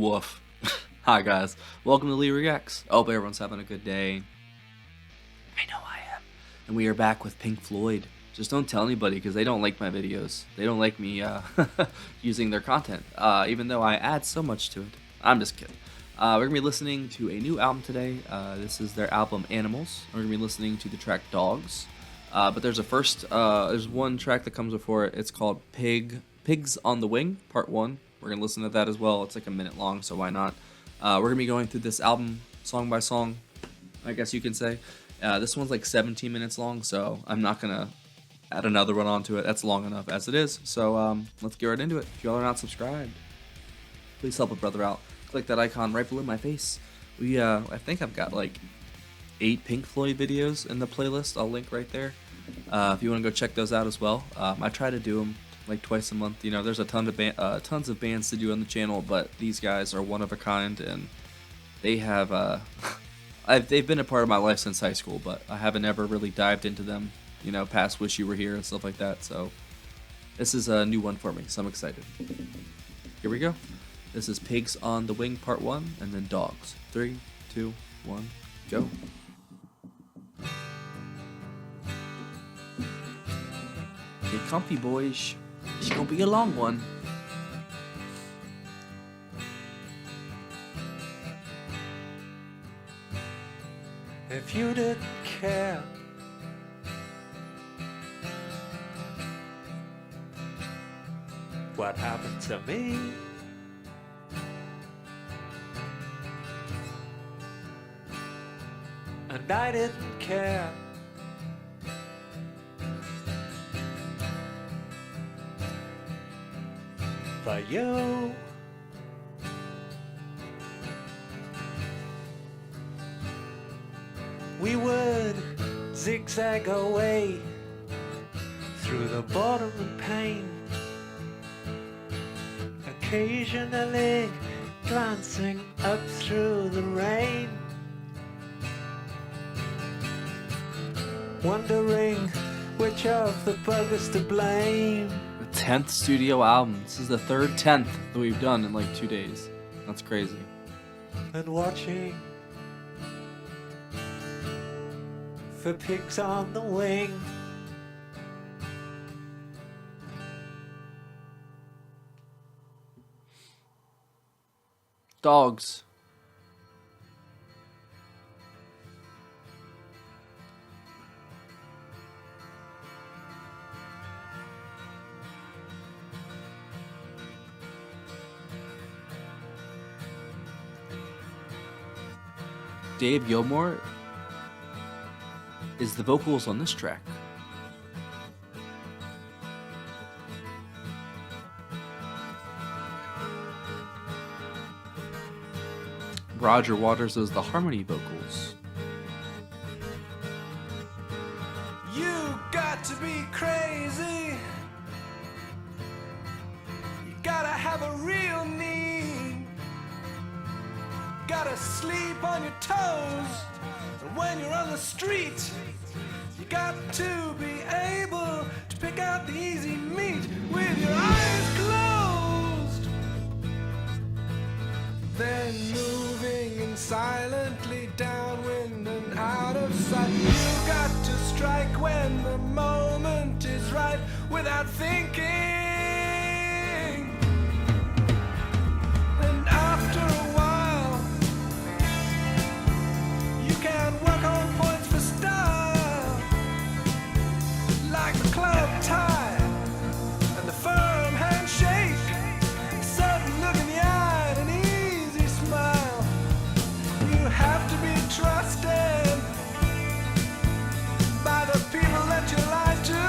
Woof. Hi guys, welcome to Lee Reacts. I hope everyone's having a good day. I know I am. And we are back with Pink Floyd. Just don't tell anybody because they don't like my videos. They don't like me using their content, even though I add so much to it. I'm just kidding. We're going to be listening to a new album today. This is their album Animals. We're going to be listening to the track Dogs. But there's there's one track that comes before it. It's called Pigs on the Wing, Part 1. We're going to listen to that as well. It's like a minute long, so why not? We're going to be going through this album song by song, I guess you can say. This one's like 17 minutes long, so I'm not going to add another one onto it. That's long enough as it is. So let's get right into it. If y'all are not subscribed, please help a brother out. Click that icon right below my face. I think I've got like 8 Pink Floyd videos in the playlist. I'll link right there. If you want to go check those out as well. I try to do them like twice a month. You know, there's a tons of bands to do on the channel, but these guys are one of a kind, and they have they've been a part of my life since high school, but I haven't ever really dived into them, you know, past Wish You Were Here and stuff like that. So this is a new one for me, so I'm excited. Here we go. This is Pigs on the Wing Part 1, and then Dogs. 3, 2, 1, go. Get comfy, boys. It's gonna be a long one. If you didn't care, what happened to me? And I didn't care. But you, we would zigzag away through the boredom and pain, occasionally glancing up through the rain, wondering which of the buggers to blame. 10th studio album. This is the third 10th that we've done in like 2 days. That's crazy. And watching for pigs on the wing. Dogs. Dave Gilmour is the vocals on this track. Roger Waters is the harmony vocals. You got to be crazy. You gotta have a real need. Gotta sleep on your toes. And when you're on the street, you got to be able to pick out the easy meat with your eyes closed. Then moving in silently downwind and out of sight. You got to strike when the moment is right without thinking. And after a while, you can work on points for style, like the club tie and the firm handshake, a sudden look in the eye and an easy smile. You have to be trusted by the people that you lie to.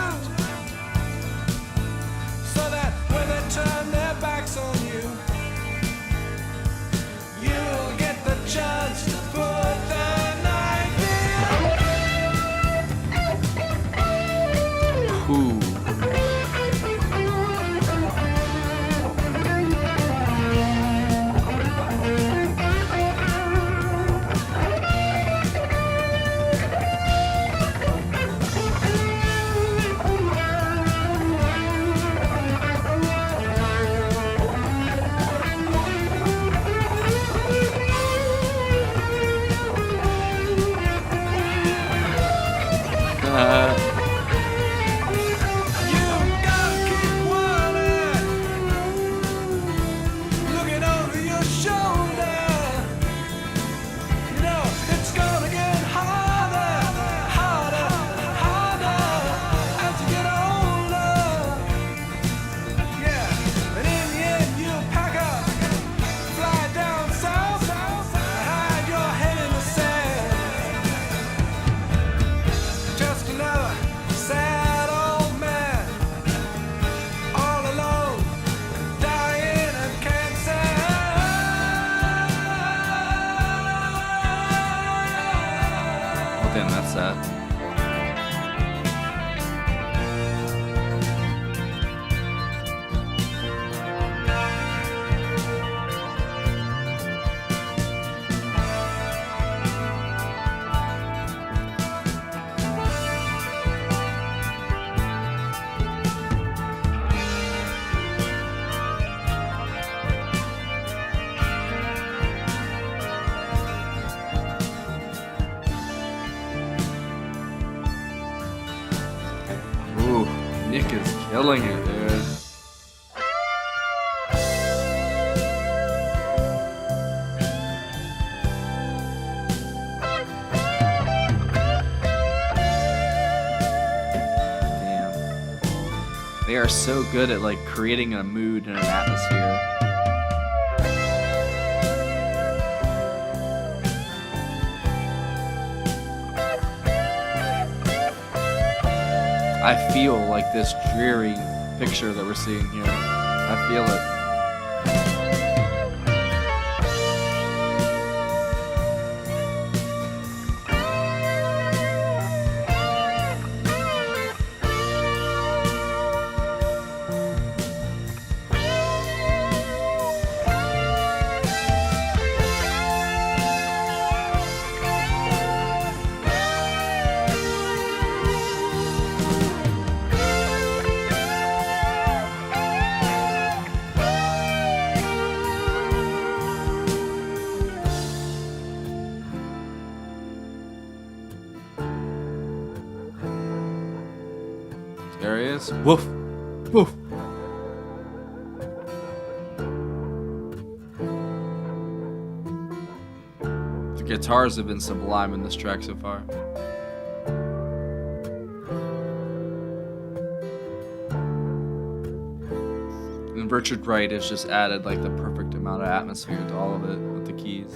Killing it, dude. Damn. They are so good at like creating a mood and an atmosphere. I feel like this dreary picture that we're seeing here. I feel it. There he is. Woof. Woof. The guitars have been sublime in this track so far. And Richard Wright has just added like the perfect amount of atmosphere to all of it with the keys.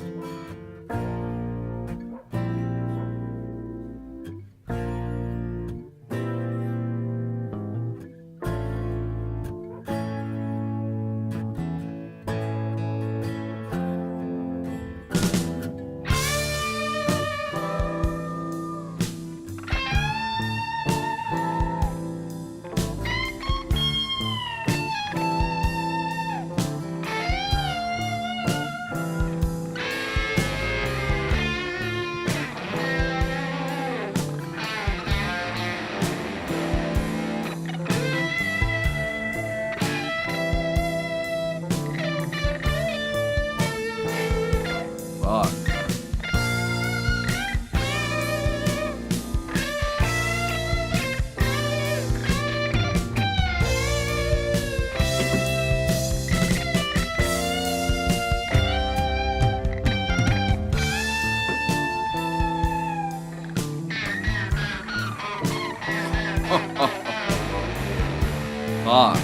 Fuck. Fuck.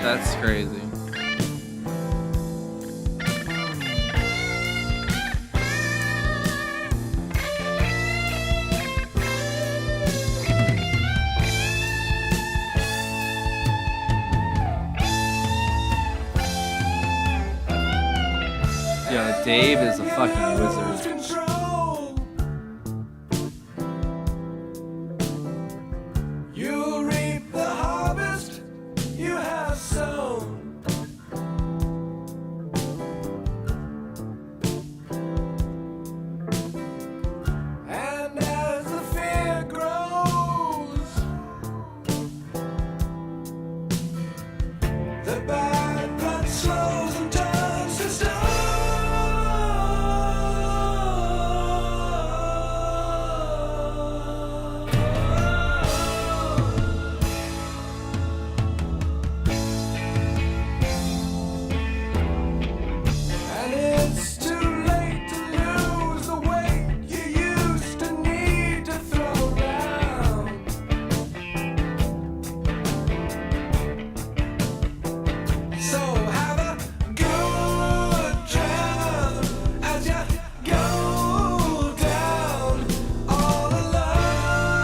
That's crazy. Yeah, Dave is a fucking wizard. You'll reap the harvest you have sown. And as the fear grows, the bad blood slows and turns to stone. And it's too late to lose the weight you used to need to throw down. So have a good drown as you go down all alone,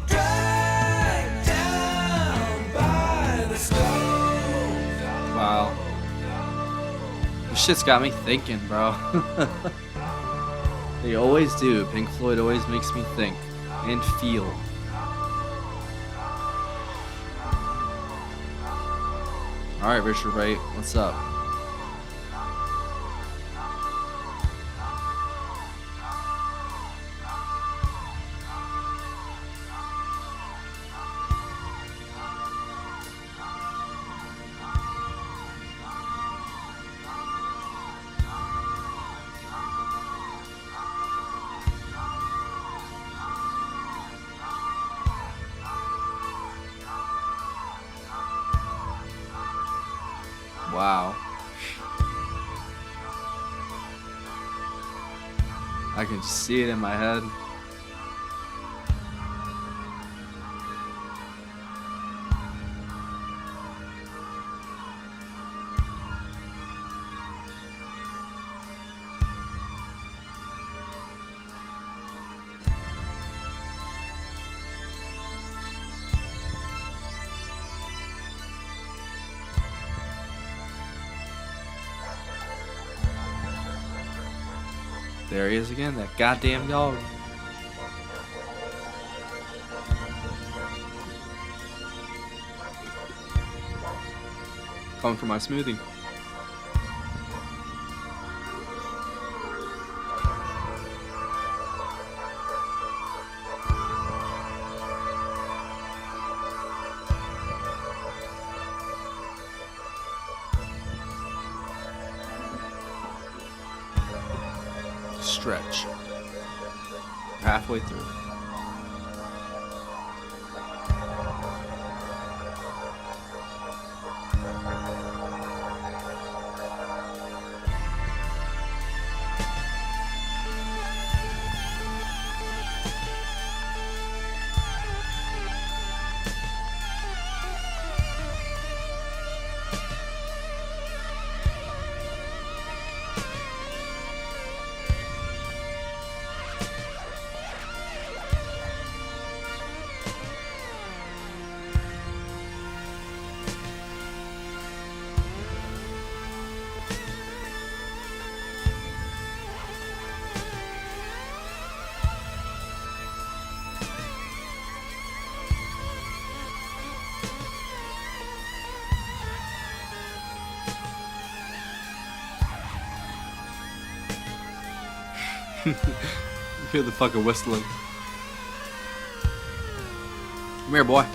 dragged down by the stone. Wow. This shit's got me thinking, bro. They always do. Pink Floyd always makes me think and feel. Alright, Richard Wright, what's up? Wow. I can see it in my head. There he is again, that goddamn dog. Coming for my smoothie. Stretch. Halfway through. You hear the fucking whistling. Come here, boy.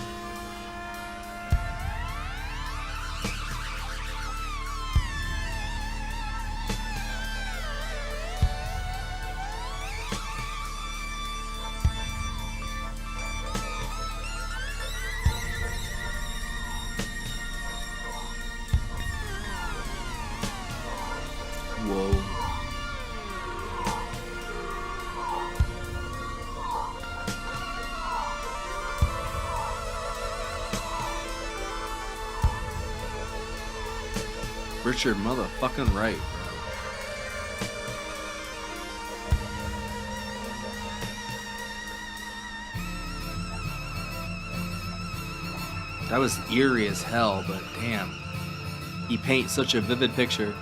Whoa. Richard motherfucking Wright, bro. That was eerie as hell, but damn. He paints such a vivid picture.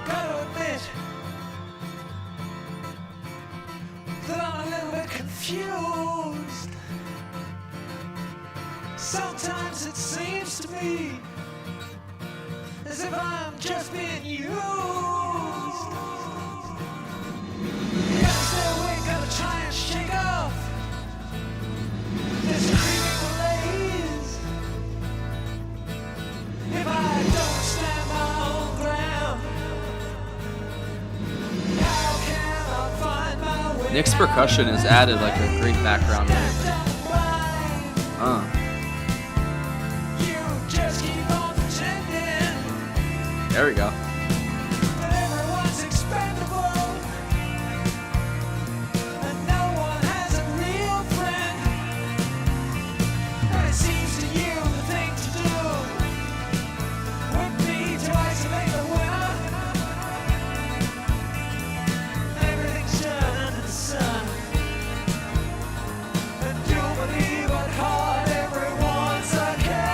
Gotta admit that I'm a little bit confused. Sometimes it seems to me as if I'm just being used. Gotta stay awake, gotta try and shake off this creeping malaise. If I don't stand my own ground, how can I find my way? Nick's percussion has added like a great background music. You just keep on pretending There we go. that everyone's expendable and no one has a real friend. And it seems to you the thing to do would be to isolate the winner. Everything's done under the sun, and you'll believe what hard everyone's a killer.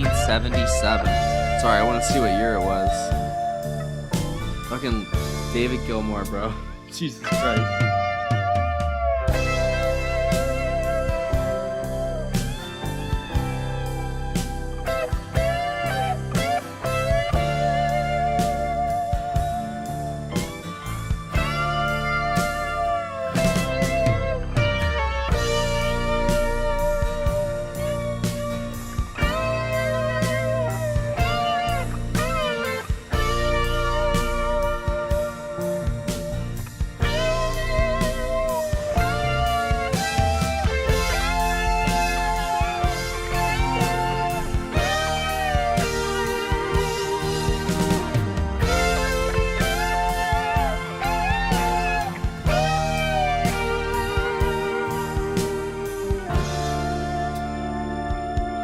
1977. Sorry, I want to see what year it was. Fucking David Gilmour, bro. Jesus Christ.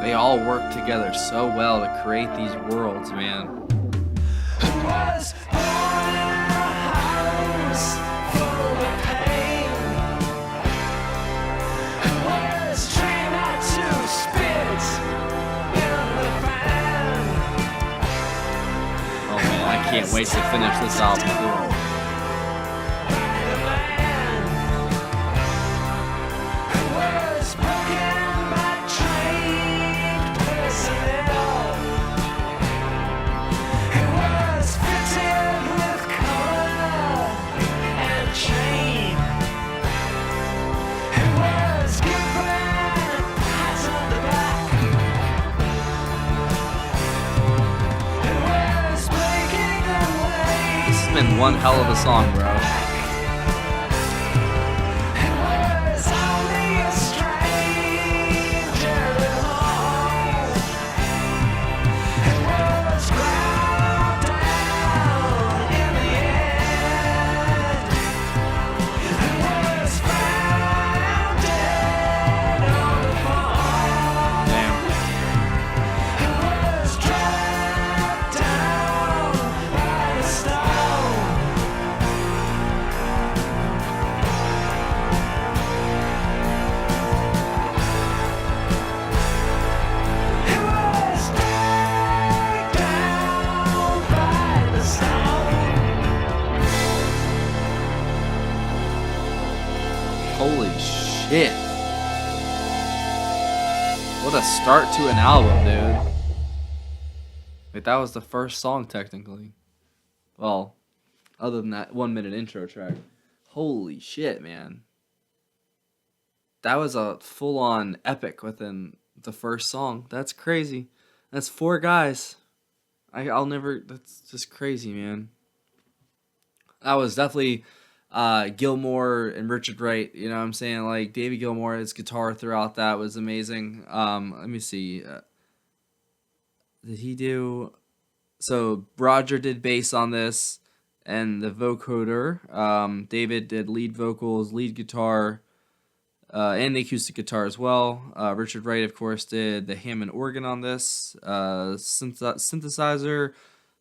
They all work together so well to create these worlds, man. Was born in a house full of pain. Was trained not to spit in the fan. Oh man, I can't wait to finish this album too. By the man who was broken by trained personnel. Who was fitted with collar and chain. Who was given pats on the back. Who was making away. This has been one hell of a song, bro. Who was only a stranger at home. Who was ground down in the end. Who was found dead on the phone. Damn. Who was dragged down by the stone. Who was dragged down by the stone. Holy shit. What a start to an album, dude. Wait, that was the first song, technically. Well, other than that 1 minute intro track. Holy shit, man. That was a full on epic within the first song. That's crazy. That's 4 guys. I'll never. That's just crazy, man. That was definitely Gilmour and Richard Wright. You know what I'm saying? Like David Gilmour, his guitar throughout that was amazing. Let me see. Did he do? So Roger did bass on this, and the vocoder. David did lead vocals, lead guitar, and the acoustic guitar as well. Richard Wright, of course, did the Hammond organ on this. Synthesizer,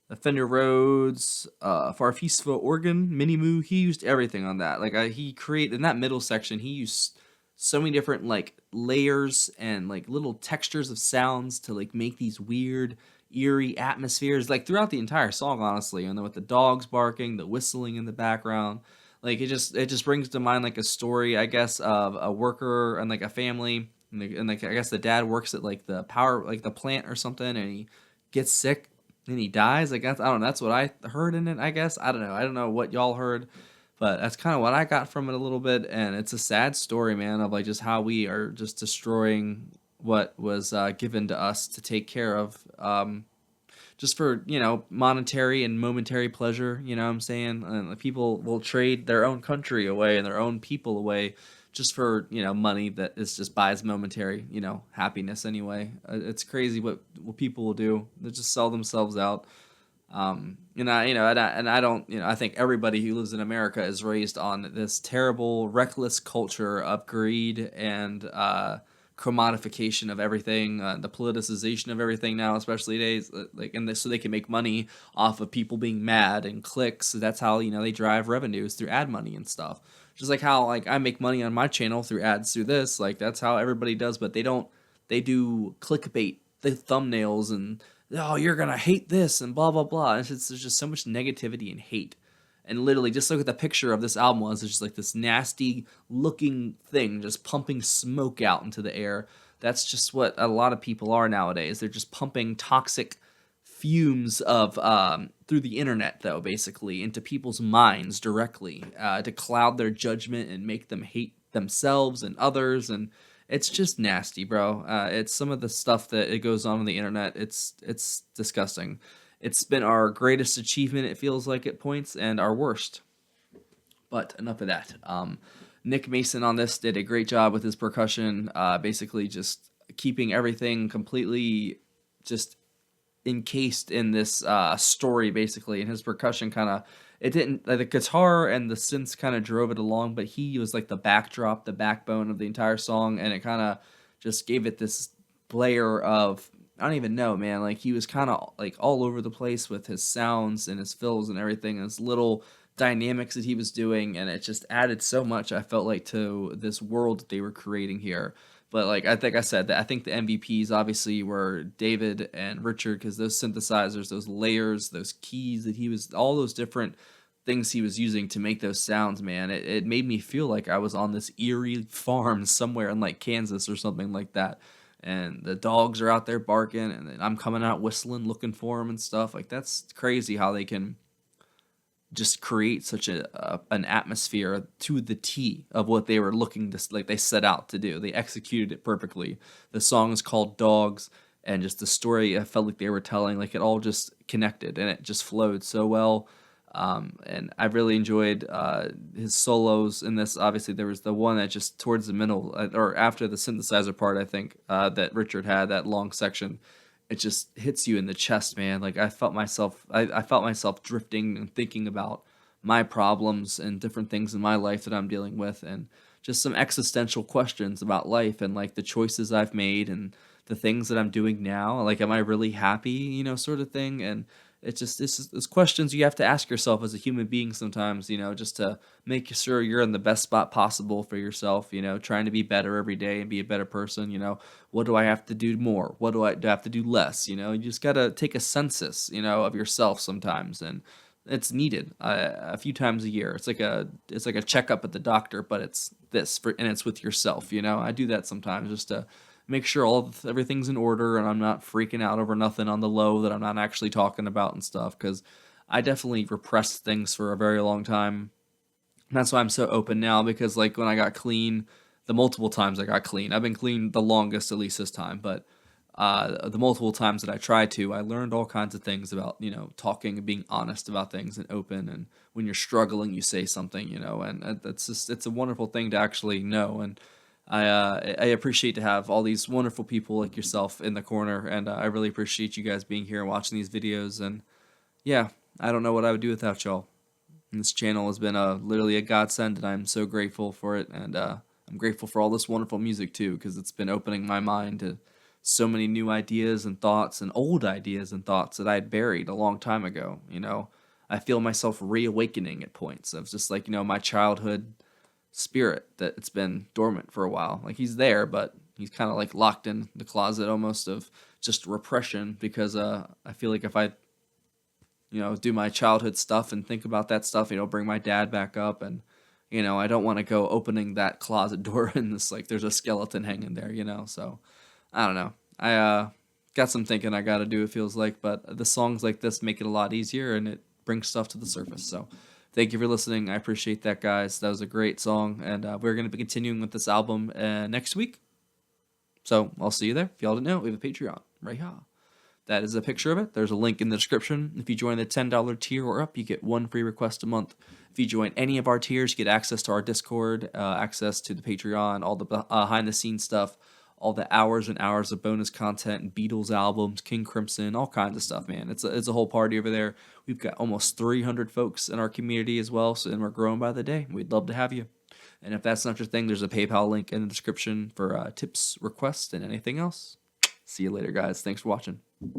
the Fender Rhodes, Farfisa organ, Mini Moo. He used everything on that. Like he created in that middle section. He used so many different like layers and like little textures of sounds to like make these weird, eerie atmospheres. Like throughout the entire song, honestly. And then with the dogs barking, the whistling in the background. Like it just brings to mind like a story, I guess, of a worker and like a family, and like I guess the dad works at like the power, like the plant or something, and he gets sick and he dies. I guess I don't know. That's what I heard in it. I guess I don't know. I don't know what y'all heard, but that's kind of what I got from it a little bit. And it's a sad story, man, of like just how we are just destroying what was given to us to take care of. Just for, you know, monetary and momentary pleasure, you know what I'm saying? And people will trade their own country away and their own people away just for, you know, money that is just buys momentary, you know, happiness anyway. It's crazy what people will do. They just sell themselves out. And I don't, you know, I think everybody who lives in America is raised on this terrible, reckless culture of greed and commodification of everything, the politicization of everything now, especially days, like, and this, so they can make money off of people being mad and clicks. So that's how, you know, they drive revenues through ad money and stuff. Just like how, like, I make money on my channel through ads through this, like, that's how everybody does, but they do clickbait the thumbnails and, oh, you're gonna hate this and blah blah blah. There's just so much negativity and hate. And literally, just look at the picture of this album was. It's just like this nasty looking thing just pumping smoke out into the air. That's just what a lot of people are nowadays. They're just pumping toxic fumes of through the internet, though, basically into people's minds directly, to cloud their judgment and make them hate themselves and others. And it's just nasty, bro. It's some of the stuff that it goes on the internet. It's disgusting. It's been our greatest achievement, it feels like at points, and our worst. But enough of that. Nick Mason on this did a great job with his percussion, basically just keeping everything completely just encased in this story, basically. And his percussion kind of, it didn't, like, the guitar and the synths kind of drove it along, but he was like the backdrop, the backbone of the entire song, and it kind of just gave it this layer of, I don't even know, man. Like, he was kind of like all over the place with his sounds and his fills and everything, and his little dynamics that he was doing, and it just added so much, I felt like, to this world that they were creating here. But like I think I said, that I think the MVPs obviously were David and Richard, because those synthesizers, those layers, those keys that he was, all those different things he was using to make those sounds, man, it made me feel like I was on this eerie farm somewhere in like Kansas or something like that. And the dogs are out there barking, and then I'm coming out whistling, looking for them and stuff. Like, that's crazy how they can just create such an atmosphere to the T of what they were looking to, like, they set out to do. They executed it perfectly. The song is called Dogs, and just the story I felt like they were telling, like, it all just connected and it just flowed so well. And I really enjoyed his solos in this. Obviously, there was the one that just towards the middle, or after the synthesizer part, I think, that Richard had, that long section. It just hits you in the chest, man. Like, I felt myself drifting and thinking about my problems and different things in my life that I'm dealing with, and just some existential questions about life and like the choices I've made and the things that I'm doing now. Like, am I really happy, sort of thing. And it's questions you have to ask yourself as a human being sometimes, just to make sure you're in the best spot possible for yourself, trying to be better every day and be a better person. What do I have to do more? What do I have to do less? You just got to take a census, of yourself sometimes. And it's needed a few times a year. It's like a checkup at the doctor, but and it's with yourself. I do that sometimes just to make sure everything's in order and I'm not freaking out over nothing on the low that I'm not actually talking about and stuff, because I definitely repressed things for a very long time. And that's why I'm so open now, because like when I got clean, the multiple times I got clean, I've been clean the longest, at least this time, but the multiple times that I tried to, I learned all kinds of things about, talking and being honest about things and open. And when you're struggling, you say something, and it's a wonderful thing to actually know. And I appreciate to have all these wonderful people like yourself in the corner, and I really appreciate you guys being here and watching these videos. And yeah, I don't know what I would do without y'all. And this channel has been literally a godsend, and I'm so grateful for it. And I'm grateful for all this wonderful music too, because it's been opening my mind to so many new ideas and thoughts, and old ideas and thoughts that I had buried a long time ago. I feel myself reawakening at points of just like, my childhood spirit that it's been dormant for a while. Like, he's there, but he's kind of like locked in the closet almost of just repression, because I feel like if I do my childhood stuff and think about that stuff, bring my dad back up, and I don't want to go opening that closet door and this, like, there's a skeleton hanging there, so I don't know. I got some thinking I got to do, it feels like, but the songs like this make it a lot easier, and it brings stuff to the surface. So thank you for listening. I appreciate that, guys. That was a great song, and we're going to be continuing with this album next week. So I'll see you there. If y'all didn't know, we have a Patreon right here. That is a picture of it. There's a link in the description. If you join the $10 tier or up, you get one free request a month. If you join any of our tiers, you get access to our Discord, access to the Patreon, all the behind-the-scenes stuff, all the hours and hours of bonus content, Beatles albums, King Crimson, all kinds of stuff, man. It's a whole party over there. We've got almost 300 folks in our community as well, and we're growing by the day. We'd love to have you. And if that's not your thing, there's a PayPal link in the description for tips, requests, and anything else. See you later, guys. Thanks for watching.